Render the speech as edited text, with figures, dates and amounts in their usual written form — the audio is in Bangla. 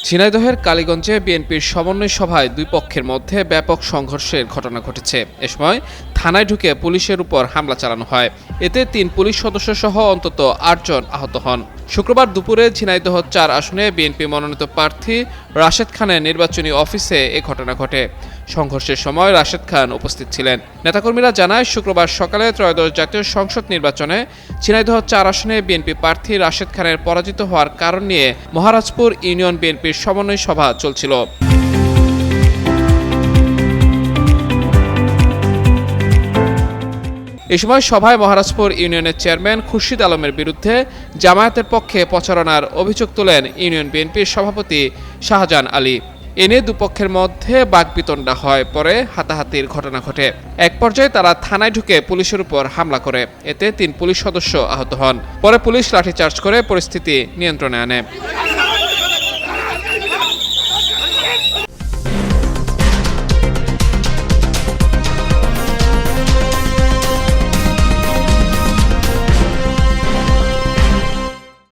ঝিনাইদহের কালীগঞ্জে বিএনপির সমন্বয় সভায় দুই পক্ষের মধ্যে ব্যাপক সংঘর্ষের ঘটনা ঘটেছে। এ সময় থানায় ঢুকে পুলিশের উপর হামলা চালানো হয়। এতে ৩ পুলিশ সদস্য সহ অন্তত ৮ জন আহত হন। শুক্রবার দুপুরে ঝিনাইদহ ৪ আসনে বিএনপি মনোনীত প্রার্থী রাশেদ খানের নির্বাচনী অফিসে এ ঘটনা ঘটে। সংঘর্ষের সময় রাশেদ খান উপস্থিত ছিলেন। নেতাকর্মীরা জানায়, শুক্রবার সকালে ত্রয়োদশ জাতীয় সংসদ নির্বাচনে ঝিনাইদহ ৪ আসনে বিএনপি প্রার্থী রাশেদ খানের পরাজিত হওয়ার কারণ নিয়ে মহারাজপুর ইউনিয়ন বিএনপির সমন্বয় সভা চলছিল। এ সময় সভায় মহারাজপুর ইউনিয়নের চেয়ারম্যান খুরশিদ আলমের বিরুদ্ধে জামায়াতের পক্ষে প্রচারণার অভিযোগ তোলেন ইউনিয়ন বিএনপির সভাপতি শাহজাহান আলী। এ নিয়ে দুপক্ষের মধ্যে বাকবিতণ্ডা হয়, পরে হাতাহাতির ঘটনা ঘটে। এক পর্যায়ে তারা থানায় ঢুকে পুলিশের উপর হামলা করে। এতে ৩ পুলিশ সদস্য আহত হন। পরে পুলিশ লাঠিচার্জ করে পরিস্থিতি নিয়ন্ত্রণে আনে।